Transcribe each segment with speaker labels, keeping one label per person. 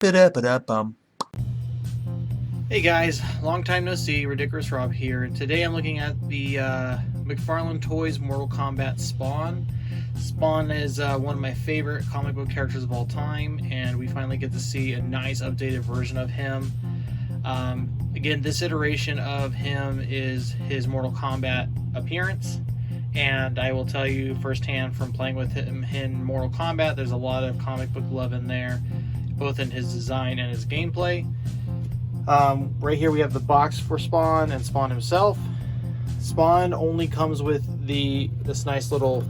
Speaker 1: Ba-da-ba-da-bum.
Speaker 2: Hey guys, long time no see, Ridicurous Rob here. Today I'm looking at the McFarlane Toys Mortal Kombat Spawn. Spawn is one of my favorite comic book characters of all time, and we finally get to see a nice updated version of him. Again, this iteration of him is his Mortal Kombat appearance, and I will tell you firsthand from playing with him in Mortal Kombat, there's a lot of comic book love in there, both in his design and his gameplay. Right here we have the box for Spawn and Spawn himself. Spawn only comes with this nice little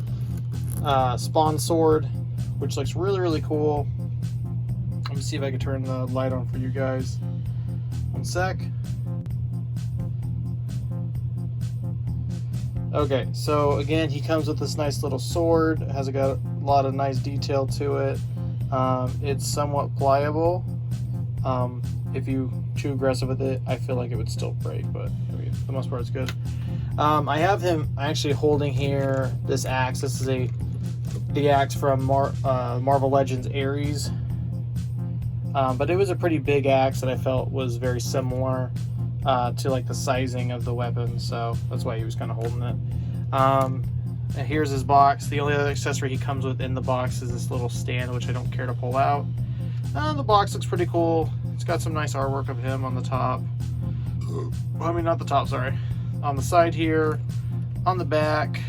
Speaker 2: Spawn sword, which looks really cool. Let me see if I can turn the light on for you guys. One sec. Okay, so again, he comes with this nice little sword. It has got a lot of nice detail to it. It's somewhat pliable. If you too aggressive with it, I feel like it would still break, but I mean, for the most part it's good. I have him actually holding here this axe. This is the axe from Marvel Legends Ares, but it was a pretty big axe that I felt was very similar to like the sizing of the weapon, so that's why he was kind of holding it. And here's his box. The only other accessory he comes with in the box is this little stand, which I don't care to pull out. The box looks pretty cool. It's got some nice artwork of him on the top. I mean, not the top, sorry. On the side here, on the back,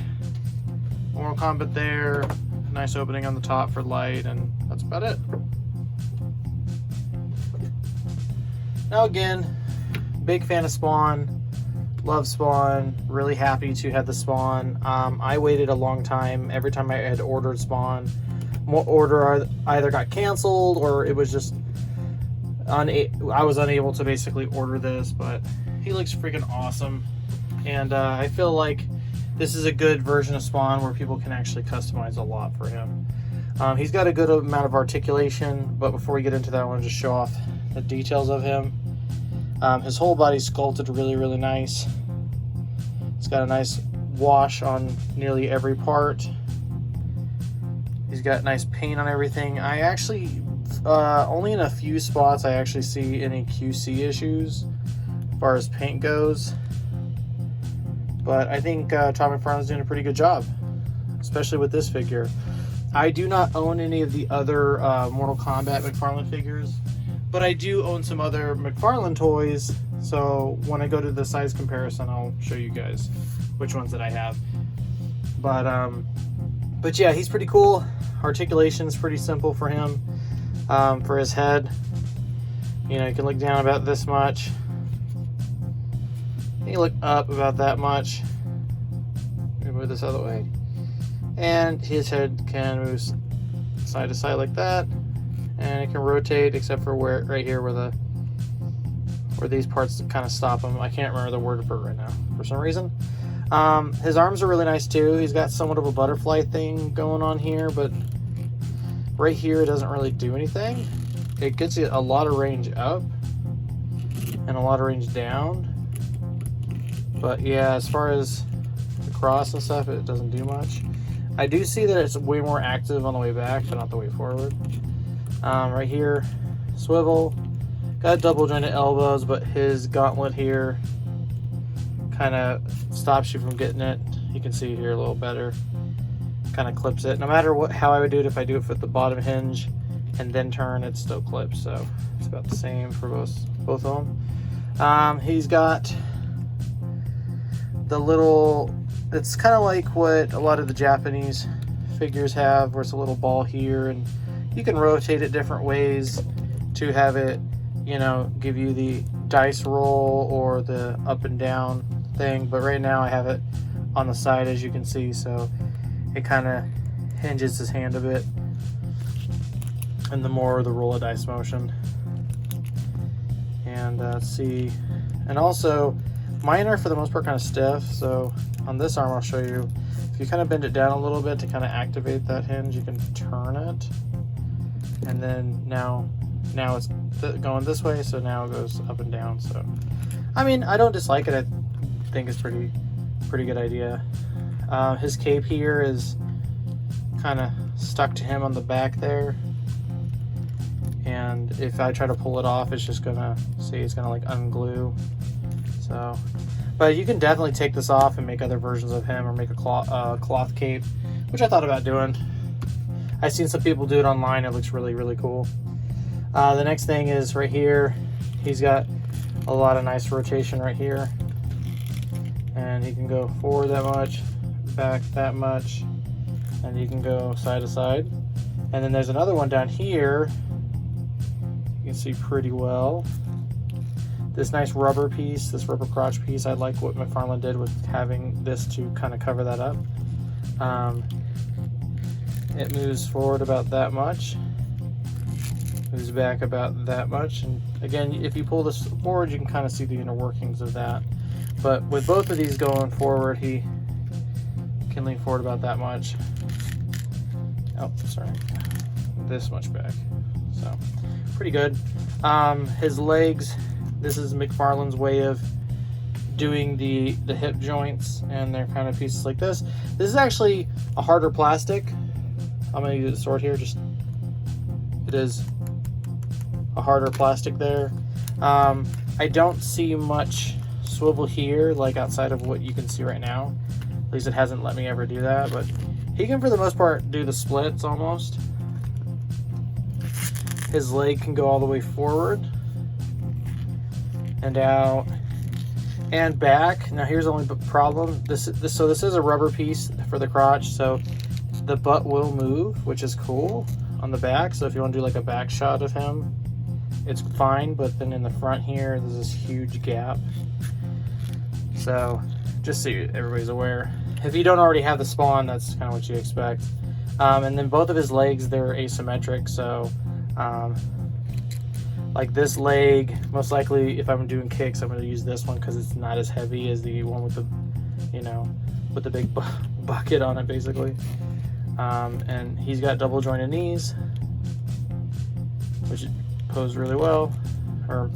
Speaker 2: Mortal Kombat there, nice opening on the top for light, and that's about it. Now again, big fan of Spawn, love Spawn, really happy to have the Spawn. I waited a long time. Every time I had ordered Spawn, order either got canceled or it was just I was unable to basically order this, but he looks freaking awesome, and I feel like this is a good version of Spawn where people can actually customize a lot for him. He's got a good amount of articulation, but before we get into that, I want to just show off the details of him. His whole body's sculpted really nice. It's got a nice wash on nearly every part. He's got nice paint on everything. I actually, only in a few spots I actually see any QC issues as far as paint goes. But I think Todd McFarlane's doing a pretty good job, especially with this figure. I do not own any of the other Mortal Kombat McFarlane figures, but I do own some other McFarlane toys. So when I go to the size comparison, I'll show you guys which ones that I have. But yeah, he's pretty cool. Articulation's pretty simple for him. For his head, you know, you can look down about this much. You look up about that much. Move this out of the way. And his head can move side to side like that. And it can rotate, except for where right here where these parts kind of stop him. I can't remember the word for it right now for some reason. His arms are really nice too. He's got somewhat of a butterfly thing going on here, but right here it doesn't really do anything. It gets you a lot of range up and a lot of range down. But yeah, as far as the cross and stuff, it doesn't do much. I do see that it's way more active on the way back, but not the way forward. Right here, swivel. Got double jointed elbows, but his gauntlet here kind of stops you from getting it. You can see here a little better. Kind of clips it. No matter how I would do it, if I do it with the bottom hinge and then turn, it still clips. So it's about the same for both of them. He's got the little, it's kind of like what a lot of the Japanese figures have, where it's a little ball here, and you can rotate it different ways to have it, you know, give you the dice roll or the up and down thing. But right now I have it on the side, as you can see, so it kind of hinges his hand a bit, and the more the roll of dice motion. And let's see, and also mine are for the most part kind of stiff, so on this arm I'll show you, if you kind of bend it down a little bit to kind of activate that hinge, you can turn it, and then now it's going this way, so now it goes up and down. So I mean, I don't dislike it. I think it's pretty good idea. His cape here is kind of stuck to him on the back there. and if I try to pull it off, it's just gonna, see, it's gonna like unglue. So, but you can definitely take this off and make other versions of him, or make a cloth cape, which I thought about doing. I've seen some people do it online. It looks really, really cool. The next thing is right here. He's got a lot of nice rotation right here, and he can go forward that much, back that much, and you can go side to side. And then there's another one down here. You can see pretty well. This nice rubber piece, this rubber crotch piece, I like what McFarlane did with having this to kind of cover that up. It moves forward about that much, moves back about that much, and again, if you pull this forward, you can kind of see the inner workings of that. But with both of these going forward, he can lean forward about that much. Oh, sorry, this much back. So pretty good. His legs, this is McFarlane's way of doing the hip joints, and they're kind of pieces like this. This is actually a harder plastic. I'm gonna use a sword here, just, it is a harder plastic there. I don't see much swivel here, like outside of what you can see right now. At least it hasn't let me ever do that, but he can for the most part do the splits almost. His leg can go all the way forward and out and back. Now here's the only problem. This is a rubber piece for the crotch, so the butt will move, which is cool on the back. So if you want to do like a back shot of him, it's fine. But then in the front here, there's this huge gap. So just so everybody's aware. If you don't already have the spawn, that's kind of what you expect. And then both of his legs, they're asymmetric. So like this leg, most likely if I'm doing kicks, I'm going to use this one because it's not as heavy as the one with the, you know, with the big bucket on it basically. And he's got double jointed knees, which pose really well, or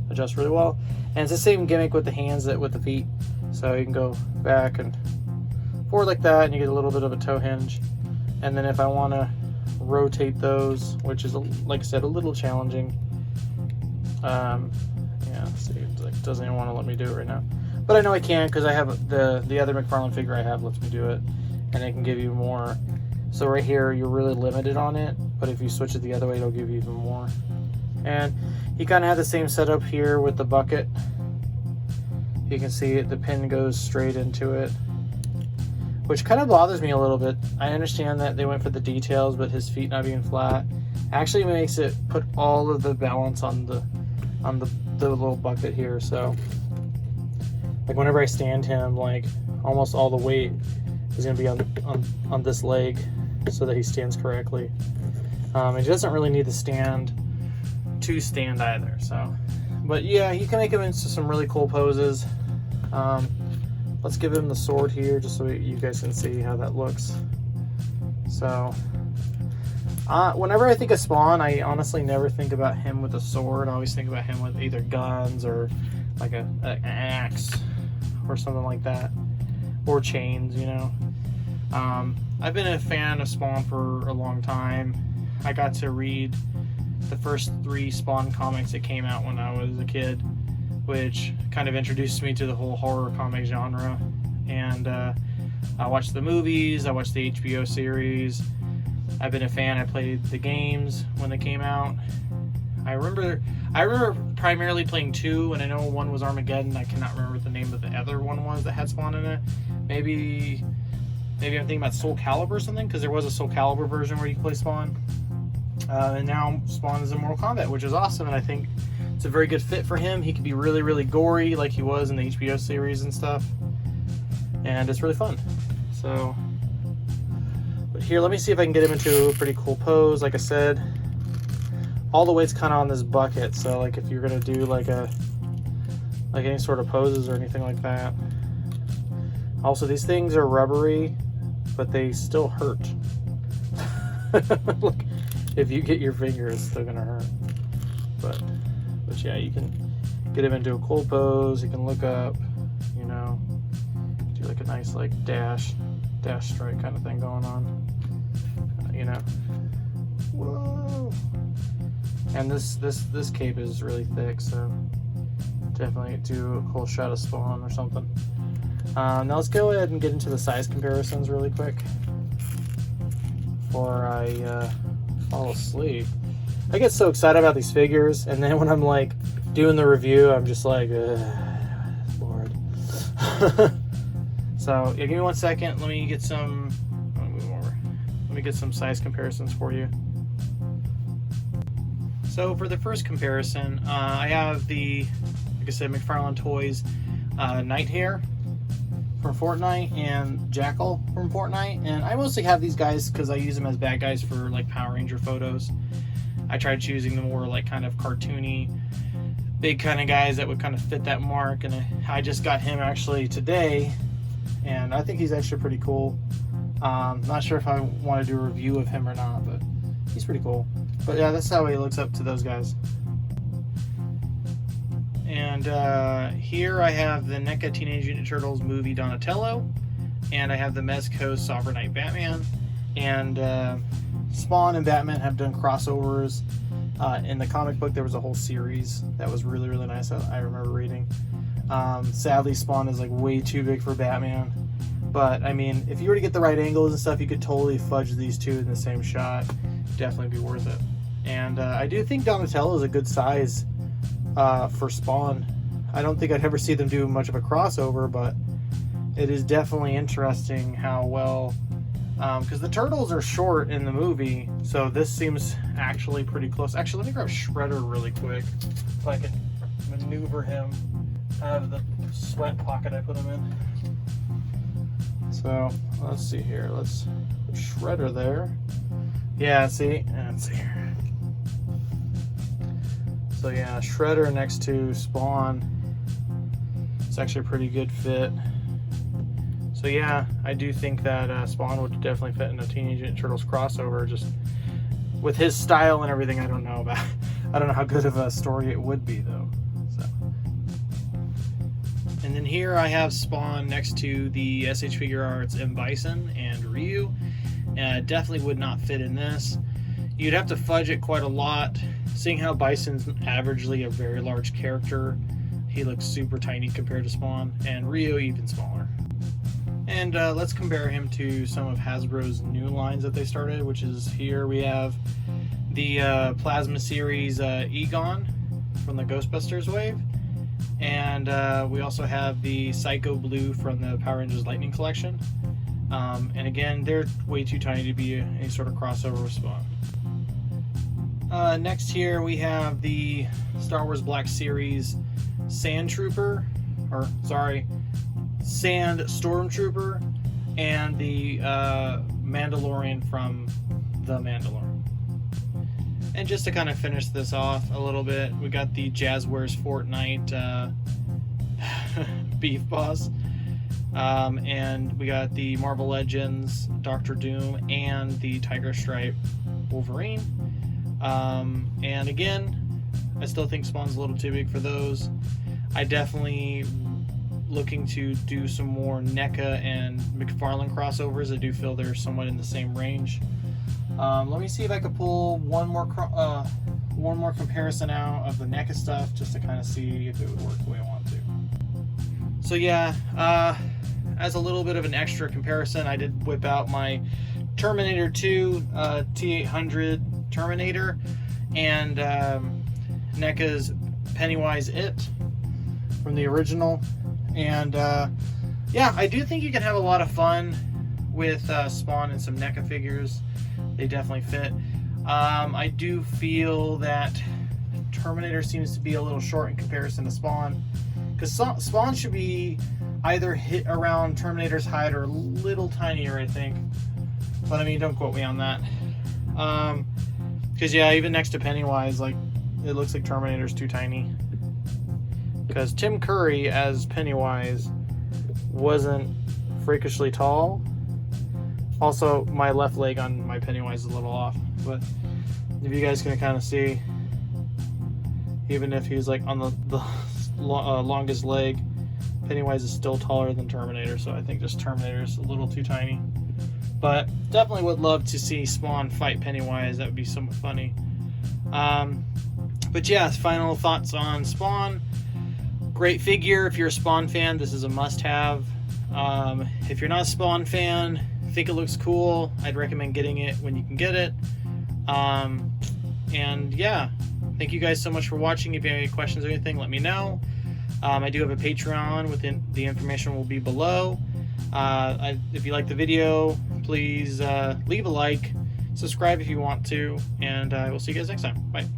Speaker 2: adjust really well. And it's the same gimmick with the hands that with the feet. So you can go back and forward like that, and you get a little bit of a toe hinge. And then if I want to rotate those, which is, like I said, a little challenging. Yeah, see, it like, doesn't even want to let me do it right now. But I know I can, because I have the other McFarlane figure I have lets me do it. And it can give you more. So right here, you're really limited on it, but if you switch it the other way, it'll give you even more. And you kind of have the same setup here with the bucket. You can see it, the pin goes straight into it, which kind of bothers me a little bit. I understand that they went for the details, but his feet not being flat actually makes it put all of the balance on the little bucket here. So like whenever I stand him, like almost all the weight is going to be on this leg so that he stands correctly. It doesn't really need the stand to stand either. So, but yeah, you can make him into some really cool poses. Let's give him the sword here just so you guys can see how that looks. So whenever I think of Spawn, I honestly never think about him with a sword. I always think about him with either guns or like an axe or something like that, or chains, you know. I've been a fan of Spawn for a long time. I got to read the first 3 Spawn comics that came out when I was a kid, which kind of introduced me to the whole horror comic genre. And I watched the movies, I watched the HBO series. I've been a fan. I played the games when they came out. I remember primarily playing 2, and I know one was Armageddon. I cannot remember what the name of the other one was that had Spawn in it. Maybe I'm thinking about Soul Calibur or something, because there was a Soul Calibur version where you could play Spawn. And now Spawn is in Mortal Kombat, which is awesome, and I think it's a very good fit for him. He can be really, really gory like he was in the HBO series and stuff. And it's really fun. So, but here, let me see if I can get him into a pretty cool pose. Like I said, all the weight's kind of on this bucket, so like if you're gonna do like any sort of poses or anything like that. Also, these things are rubbery, but they still hurt. Look, if you get your finger, it's still gonna hurt. But yeah, you can get him into a cool pose. You can look up, you know, do like a nice like dash strike kind of thing going on. You know, whoa. And this cape is really thick, so definitely do a cool shot of Spawn or something. Now let's go ahead and get into the size comparisons really quick before I fall asleep. I get so excited about these figures, and then when I'm like doing the review, I'm just like, Lord. So yeah, give me 1 second. Let me get some. I'll move over. Let me get some size comparisons for you. So for the first comparison, I have the, like I said, McFarlane Toys Night Hare from Fortnite and Jackal from Fortnite, and I mostly have these guys because I use them as bad guys for like Power Ranger photos. I tried choosing the more like kind of cartoony, big kind of guys that would kind of fit that mark, and I just got him actually today, and I think he's actually pretty cool. Not sure if I want to do a review of him or not, but he's pretty cool. But yeah, that's how he looks up to those guys. And here I have the NECA Teenage Mutant Ninja Turtles movie Donatello, and I have the Mezco Sovereign Knight Batman, and Spawn and Batman have done crossovers. In the comic book, there was a whole series that was really, really nice. I remember reading. Sadly, Spawn is like way too big for Batman, but I mean, if you were to get the right angles and stuff, you could totally fudge these two in the same shot. Definitely be worth it. And I do think Donatello is a good size for Spawn. I don't think I'd ever see them do much of a crossover, but it is definitely interesting how well, because the turtles are short in the movie, so this seems actually pretty close. Actually, let me grab Shredder really quick if I can maneuver him out of the sweat pocket I put him in. So let's see here. Let's put Shredder there. Yeah, see? Let's see here. So yeah, Shredder next to Spawn. It's actually a pretty good fit. So yeah, I do think that Spawn would definitely fit in a Teenage Mutant Turtles crossover. Just with his style and everything, I don't know how good of a story it would be though. So. And then here I have Spawn next to the SH Figure Arts M. Bison and Ryu. Definitely would not fit in this. You'd have to fudge it quite a lot. Seeing how Bison's averagely a very large character, he looks super tiny compared to Spawn, and Ryu even smaller. And let's compare him to some of Hasbro's new lines that they started, which is here we have the Plasma Series Egon from the Ghostbusters wave, and we also have the Psycho Blue from the Power Rangers Lightning Collection. And again, they're way too tiny to be any sort of crossover with Spawn. Next here we have the Star Wars Black Series Sand Stormtrooper, and the Mandalorian from The Mandalorian. And just to kind of finish this off a little bit, we got the Jazzwares Fortnite Beef Boss. And we got the Marvel Legends Doctor Doom and the Tiger Stripe Wolverine. And again, I still think Spawn's a little too big for those. I definitely looking to do some more NECA and McFarlane crossovers. I do feel they're somewhat in the same range. Let me see if I could pull one more comparison out of the NECA stuff, just to kind of see if it would work the way I want to. So yeah, as a little bit of an extra comparison, I did whip out my Terminator 2 T800 Terminator and NECA's Pennywise It from the original. And yeah, I do think you can have a lot of fun with Spawn and some NECA figures. They definitely fit. I do feel that Terminator seems to be a little short in comparison to Spawn, because Spawn should be either hit around Terminator's height or a little tinier, I think. But I mean, don't quote me on that. Because yeah, even next to Pennywise, like, it looks like Terminator's too tiny. Because Tim Curry as Pennywise wasn't freakishly tall. Also, my left leg on my Pennywise is a little off. But if you guys can kind of see, even if he's like on the longest leg, Pennywise is still taller than Terminator. So I think just Terminator's a little too tiny. But definitely would love to see Spawn fight Pennywise. That would be somewhat funny. But yeah, final thoughts on Spawn. Great figure. If you're a Spawn fan, this is a must-have. If you're not a Spawn fan, think it looks cool, I'd recommend getting it when you can get it. And yeah, thank you guys so much for watching. If you have any questions or anything, let me know. I do have a Patreon, within the information will be below. If you like the video, please leave a like, subscribe if you want to, and I will see you guys next time. Bye.